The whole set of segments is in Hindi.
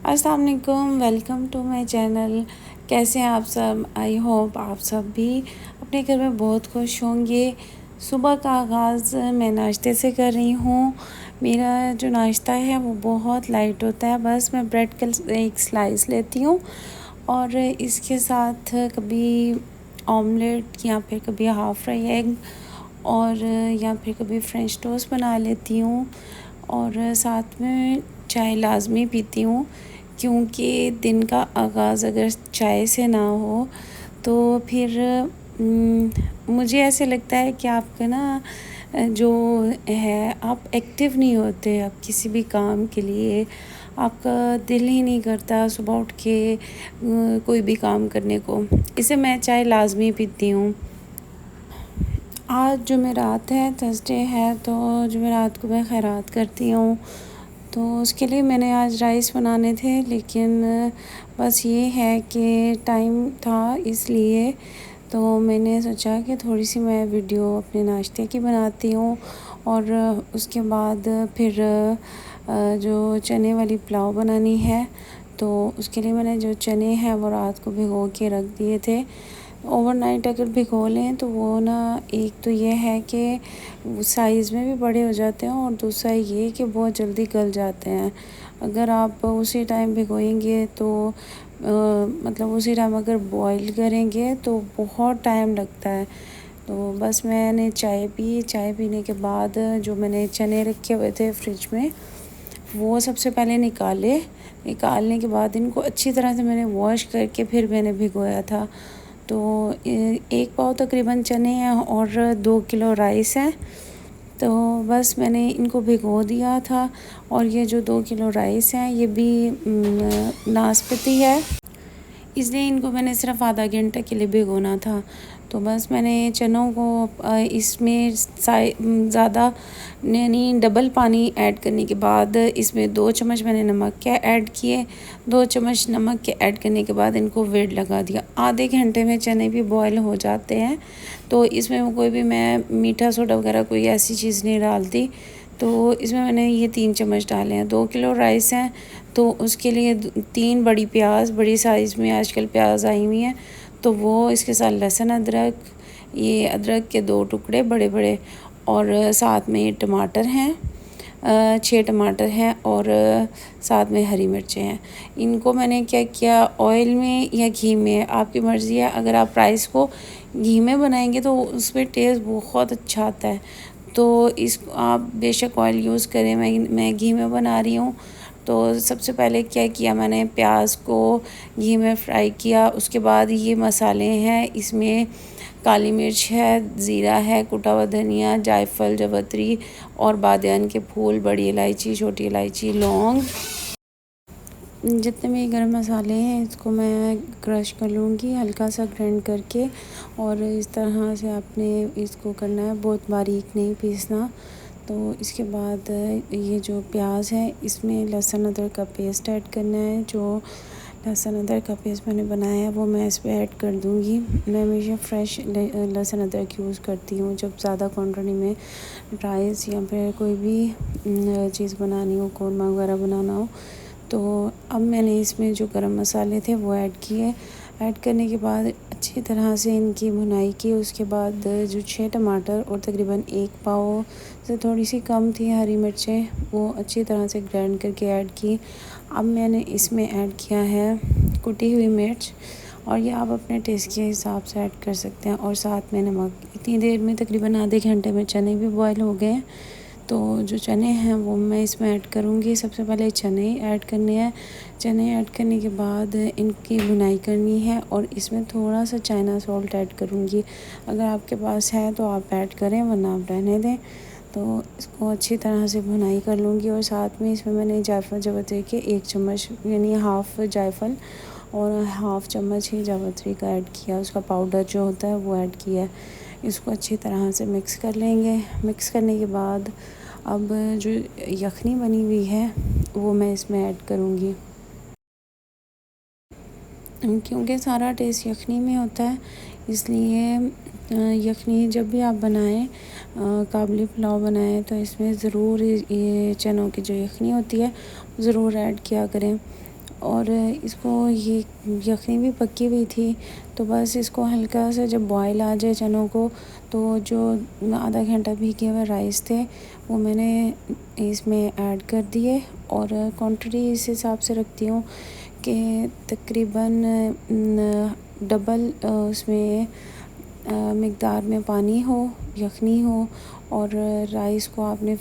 अस्सलाम वालेकुम, वेलकम टू माय चैनल। कैसे हैं आप सब? आई होप आप सब भी अपने घर में बहुत खुश होंगे। सुबह का आगाज़ मैं नाश्ते से कर रही हूँ। मेरा जो नाश्ता है वो बहुत लाइट होता है। बस मैं ब्रेड का एक स्लाइस लेती हूँ और इसके साथ कभी ऑमलेट या फिर कभी हाफ़ फ्राई एग और या फिर कभी फ्रेंच टोस्ट बना लेती हूँ और साथ में चाय लाज़मी पीती हूँ, क्योंकि दिन का आगाज़ अगर चाय से ना हो तो फिर मुझे ऐसे लगता है कि आपका ना जो है आप एक्टिव नहीं होते। आप किसी भी काम के लिए आपका दिल ही नहीं करता सुबह उठ के कोई भी काम करने को। इसे मैं चाय लाज़मी पीती हूँ। आज जुमेरात है, थर्सडे है, तो जुमेरात को मैं खैरात करती हूँ, तो उसके लिए मैंने आज राइस बनाने थे, लेकिन बस ये है कि टाइम था इसलिए तो मैंने सोचा कि थोड़ी सी मैं वीडियो अपने नाश्ते की बनाती हूँ और उसके बाद फिर जो चने वाली पुलाव बनानी है, तो उसके लिए मैंने जो चने हैं वो रात को भिगो के रख दिए थे। ओवरनाइट अगर भिगो लें तो वो ना, एक तो ये है कि साइज़ में भी बड़े हो जाते हैं और दूसरा ये कि बहुत जल्दी गल जाते हैं। अगर आप उसी टाइम भिगोएंगे तो मतलब उसी टाइम अगर बॉईल करेंगे तो बहुत टाइम लगता है। तो बस मैंने चाय पी, चाय पीने के बाद जो मैंने चने रखे हुए थे फ्रिज में वो सबसे पहले निकालने के बाद इनको अच्छी तरह से मैंने वॉश करके फिर मैंने भिगोया था। तो 1 पाव तकरीबन चने हैं और 2 किलो राइस है, तो बस मैंने इनको भिगो दिया था। और ये जो 2 किलो राइस हैं ये भी नाशपाती है, इसलिए इनको मैंने सिर्फ आधा घंटे के लिए भिगोना था। तो बस मैंने चनों को इसमें ज़्यादा यानी डबल पानी ऐड करने के बाद इसमें 2 चम्मच मैंने नमक के ऐड किए। 2 चम्मच नमक के ऐड करने के बाद इनको वेट लगा दिया। आधे घंटे में चने भी बॉयल हो जाते हैं, तो इसमें कोई भी मैं मीठा सोडा वगैरह कोई ऐसी चीज़ नहीं डालती। तो इसमें मैंने ये 3 चम्मच डाले हैं। 2 किलो राइस हैं तो उसके लिए 3 बड़ी प्याज, बड़ी साइज़ में आजकल प्याज आई हुई हैं, तो वो इसके साथ लहसुन अदरक, ये अदरक के 2 टुकड़े बड़े बड़े, और साथ में टमाटर हैं, 6 टमाटर हैं, और साथ में हरी मिर्चें हैं। इनको मैंने क्या किया, ऑयल में या घी में, आपकी मर्ज़ी है। अगर आप राइस को घी में बनाएंगे तो उसमें टेस्ट बहुत अच्छा आता है, तो इसको आप बेशक ऑयल यूज़ करें। मैं घी में बना रही हूँ। तो सबसे पहले क्या किया, मैंने प्याज को घी में फ्राई किया। उसके बाद ये मसाले हैं, इसमें काली मिर्च है, ज़ीरा है, कुटा हुआ धनिया, जायफल, जावित्री और बादियान के फूल, बड़ी इलायची, छोटी इलायची, लौंग, जितने भी गरम मसाले हैं इसको मैं क्रश कर लूँगी हल्का सा ग्राइंड करके। और इस तरह से आपने इसको करना है, बहुत बारीक नहीं पीसना। तो इसके बाद ये जो प्याज है इसमें लहसुन अदरक का पेस्ट ऐड करना है। जो लहसुन अदरक का पेस्ट मैंने बनाया है वो मैं इस पर ऐड कर दूँगी। मैं हमेशा फ्रेश लहसुन अदरक यूज़ करती हूँ जब ज़्यादा क्वांटिटी में राइस या फिर कोई भी चीज़ बनानी हो, कौरमा वगैरह बनाना हो। तो अब मैंने इसमें जो गरम मसाले थे वो ऐड किए। ऐड करने के बाद अच्छी तरह से इनकी भुनाई की। उसके बाद जो 6 टमाटर और तकरीबन 1 पाव से थोड़ी सी कम थी हरी मिर्चें, वो अच्छी तरह से ग्राइंड करके ऐड की। अब मैंने इसमें ऐड किया है कुटी हुई मिर्च, और ये आप अपने टेस्ट के हिसाब से ऐड कर सकते हैं, और साथ में नमक। इतनी देर में तकरीबन आधे घंटे में चने भी बॉयल हो गए हैं। तो जो चने हैं वो मैं इसमें ऐड करूँगी। सबसे पहले चने ऐड करने हैं। चने ऐड करने के बाद इनकी भुनाई करनी है, और इसमें थोड़ा सा चाइना सॉल्ट ऐड करूँगी। अगर आपके पास है तो आप ऐड करें, वरना आप रहने दें। तो इसको अच्छी तरह से भुनाई कर लूँगी, और साथ में इसमें मैंने जायफल जावित्री के 1 चम्मच यानी हाफ़ जायफल और हाफ़ चम्मच ही जावित्री का ऐड किया। उसका पाउडर जो होता है वो ऐड किया। इसको अच्छी तरह से मिक्स कर लेंगे। मिक्स करने के बाद अब जो यखनी बनी हुई है वो मैं इसमें ऐड करूँगी, क्योंकि सारा टेस्ट यखनी में होता है। इसलिए यखनी जब भी आप बनाएं, काबुली पुलाव बनाएं, तो इसमें ज़रूर ये चनों की जो यखनी होती है ज़रूर ऐड किया करें। और इसको ये यखनी भी पकी हुई थी, तो बस इसको हल्का सा जब बॉयल आ जाए चनों को, तो जो आधा घंटा भीगे हुए राइस थे वो मैंने इसमें ऐड कर दिए। और क्वांटिटी इस हिसाब से रखती हूँ कि तकरीबन डबल उसमें मिक़दार में पानी हो, यखनी हो, और राइस को आपने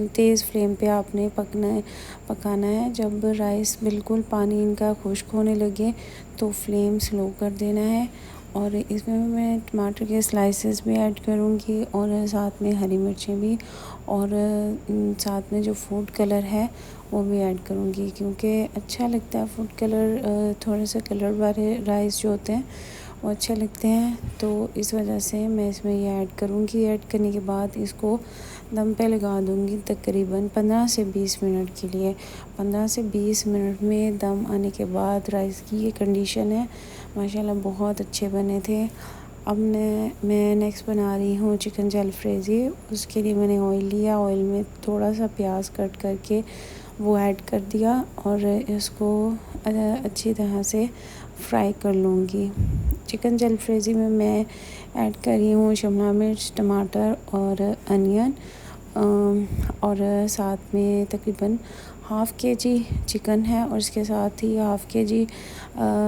तेज़ फ्लेम पे आपने पकाना है। जब राइस बिल्कुल पानी इनका खुश्क होने लगे तो फ्लेम स्लो कर देना है। और इसमें मैं टमाटर के स्लाइसेस भी ऐड करूँगी और साथ में हरी मिर्चें भी, और साथ में जो फूड कलर है वो भी ऐड करूँगी, क्योंकि अच्छा लगता है फूड कलर। थोड़े से कलर वाले राइस जो होते हैं वो अच्छे लगते हैं, तो इस वजह से मैं इसमें ये ऐड करूँगी। ऐड करने के बाद इसको दम पे लगा दूँगी तकरीबन 15 से 20 मिनट के लिए। 15 से 20 मिनट में दम आने के बाद राइस की ये कंडीशन है, माशाल्लाह बहुत अच्छे बने थे। अब मैं नेक्स्ट बना रही हूँ चिकन जलफ्रेज़ी। उसके लिए मैंने ऑयल लिया, ऑयल में थोड़ा सा प्याज कट करके वो ऐड कर दिया और इसको अच्छी तरह से फ्राई कर लूँगी। चिकन जलफ्रेज़ी में मैं ऐड कर रही हूँ शिमला मिर्च, टमाटर और अनियन, और साथ में तकरीबन हाफ़ केजी चिकन है और इसके साथ ही हाफ़ केजी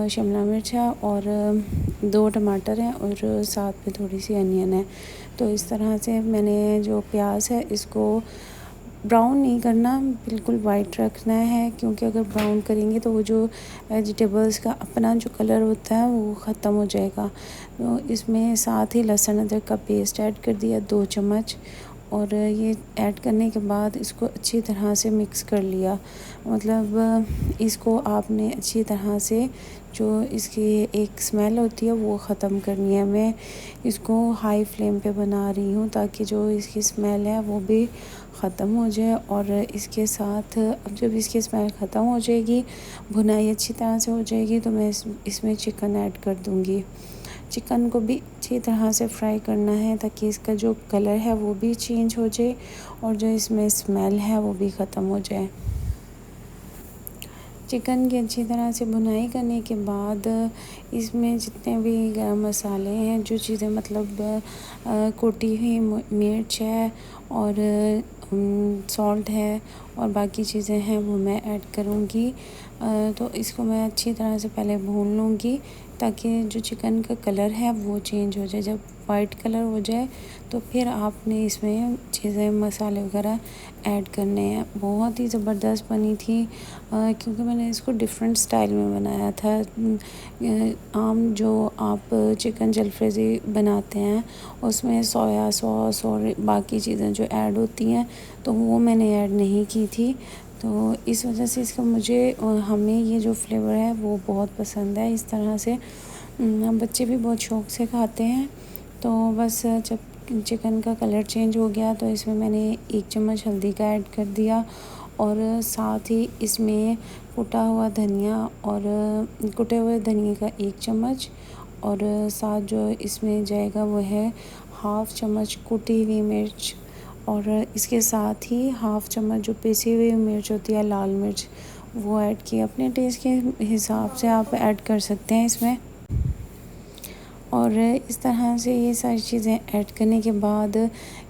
शिमला मिर्च है और 2 टमाटर हैं और साथ में थोड़ी सी अनियन है। तो इस तरह से मैंने जो प्याज है इसको ब्राउन नहीं करना, बिल्कुल वाइट रखना है, क्योंकि अगर ब्राउन करेंगे तो वो जो वेजिटेबल्स का अपना जो कलर होता है वो ख़त्म हो जाएगा। तो इसमें साथ ही लहसुन अदरक का पेस्ट ऐड कर दिया 2 चम्मच, और ये ऐड करने के बाद इसको अच्छी तरह से मिक्स कर लिया। मतलब इसको आपने अच्छी तरह से जो इसकी एक स्मेल होती है वो ख़त्म करनी है। मैं इसको हाई फ्लेम पे बना रही हूँ ताकि जो इसकी स्मेल है वो भी ख़त्म हो जाए। और इसके साथ अब जब इसकी स्मेल ख़त्म हो जाएगी, भुनाई अच्छी तरह से हो जाएगी, तो मैं इसमें चिकन ऐड कर दूँगी। चिकन को भी अच्छी तरह से फ्राई करना है ताकि इसका जो कलर है वो भी चेंज हो जाए और जो इसमें स्मेल है वो भी ख़त्म हो जाए। चिकन की अच्छी तरह से भुनाई करने के बाद इसमें जितने भी गरम मसाले हैं, जो चीज़ें मतलब कुटी हुई मिर्च है और सॉल्ट है और बाकी चीज़ें हैं वो मैं ऐड करूँगी। तो इसको मैं अच्छी तरह से पहले भून लूँगी ताकि जो चिकन का कलर है वो चेंज हो जाए। जब वाइट कलर हो जाए तो फिर आपने इसमें चीज़ें मसाले वगैरह ऐड करने हैं। बहुत ही ज़बरदस्त बनी थी, क्योंकि मैंने इसको डिफरेंट स्टाइल में बनाया था। आम जो आप चिकन जलफ्रेज़ी बनाते हैं उसमें सोया सॉस और बाकी चीज़ें जो ऐड होती हैं तो वो मैंने ऐड नहीं की थी। तो इस वजह से इसका मुझे हमें ये जो फ्लेवर है वो बहुत पसंद है। इस तरह से बच्चे भी बहुत शौक़ से खाते हैं। तो बस जब चिकन का कलर चेंज हो गया तो इसमें मैंने 1 चम्मच हल्दी का ऐड कर दिया और साथ ही इसमें कुटा हुआ धनिया और कुटे हुए धनिया का 1 चम्मच, और साथ जो इसमें जाएगा वो है हाफ़ चम्मच कुटी हुई मिर्च, और इसके साथ ही हाफ़ चम्मच जो पिसी हुई मिर्च होती है लाल मिर्च वो ऐड की। अपने टेस्ट के हिसाब से आप ऐड कर सकते हैं इसमें। और इस तरह से ये सारी चीज़ें ऐड करने के बाद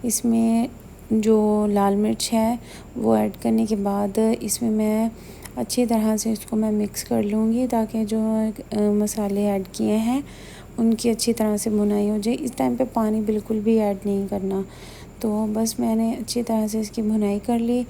इसमें जो लाल मिर्च है वो ऐड करने के बाद इसमें मैं अच्छी तरह से इसको मैं मिक्स कर लूँगी ताकि जो मसाले ऐड किए हैं उनकी अच्छी तरह से भुनाई हो जाए। इस टाइम पे पानी बिल्कुल भी ऐड नहीं करना। तो बस मैंने अच्छी तरह से इसकी भुनाई कर ली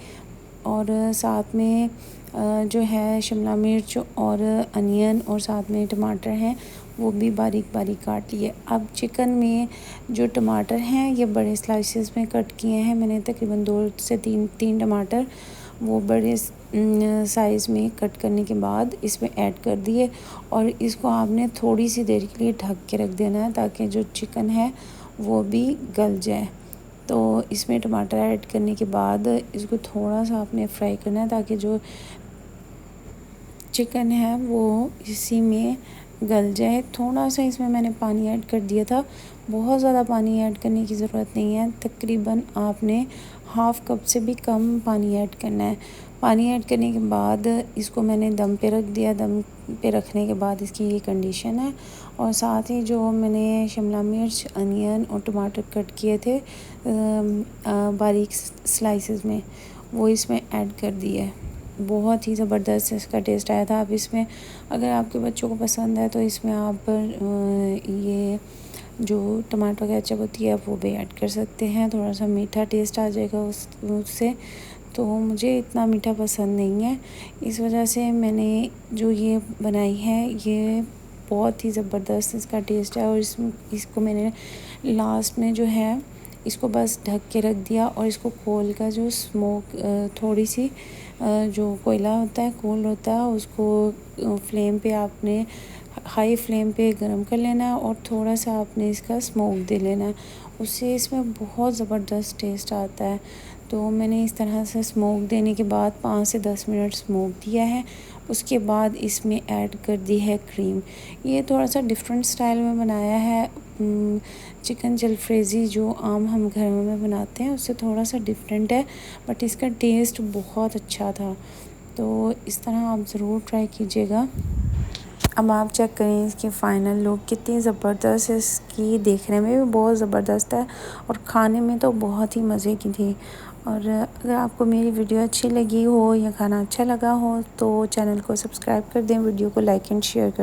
और साथ में जो है शिमला मिर्च और अनियन और साथ में टमाटर हैं वो भी बारीक बारीक काट लिए। अब चिकन में जो टमाटर हैं ये बड़े स्लाइसेस में कट किए हैं मैंने, तकरीबन 2 से 3 टमाटर वो बड़े साइज़ में कट करने के बाद इसमें ऐड कर दिए और इसको आपने थोड़ी सी देर के लिए ढक के रख देना है ताकि जो चिकन है वो भी गल जाए। तो इसमें टमाटर ऐड करने के बाद इसको थोड़ा सा आपने फ्राई करना है ताकि जो चिकन है वो इसी में गल जाए। थोड़ा सा इसमें मैंने पानी ऐड कर दिया था, बहुत ज़्यादा पानी ऐड करने की ज़रूरत नहीं है। तकरीबन आपने हाफ़ कप से भी कम पानी ऐड करना है। पानी ऐड करने के बाद इसको मैंने दम पे रख दिया। दम पे रखने के बाद इसकी ये कंडीशन है। और साथ ही जो मैंने शिमला मिर्च, अनियन और टमाटर कट किए थे बारीक स्लाइसेस में, वो इसमें ऐड कर दिए। बहुत ही ज़बरदस्त इसका टेस्ट आया था। आप इसमें अगर आपके बच्चों को पसंद है तो इसमें आप ये जो टमाटो केचप होती है वो भी ऐड कर सकते हैं। थोड़ा सा मीठा टेस्ट आ जाएगा उससे। तो मुझे इतना मीठा पसंद नहीं है, इस वजह से मैंने जो ये बनाई है ये बहुत ही ज़बरदस्त इसका टेस्ट है। और इसको मैंने लास्ट में जो है इसको बस ढक के रख दिया और इसको कोल का जो स्मोक थोड़ी सी जो कोयला होता है, कोल होता है, उसको फ्लेम पे आपने हाई फ्लेम पे गरम कर लेना है और थोड़ा सा आपने इसका स्मोक दे लेना है। उससे इसमें बहुत ज़बरदस्त टेस्ट आता है। तो मैंने इस तरह से स्मोक देने के बाद 5 से 10 मिनट स्मोक दिया है। उसके बाद इसमें ऐड कर दी है क्रीम। ये थोड़ा सा डिफरेंट स्टाइल में बनाया है। चिकन जलफ्रेज़ी जो आम हम घरों में बनाते हैं उससे थोड़ा सा डिफरेंट है, बट इसका टेस्ट बहुत अच्छा था। तो इस तरह आप ज़रूर ट्राई कीजिएगा। अब आप चेक करें इसकी फ़ाइनल लुक कितनी ज़बरदस्त है। इसकी देखने में भी बहुत ज़बरदस्त है और खाने में तो बहुत ही मज़े की थी। और अगर आपको मेरी वीडियो अच्छी लगी हो या खाना अच्छा लगा हो तो चैनल को सब्सक्राइब कर दें, वीडियो को लाइक एंड शेयर कर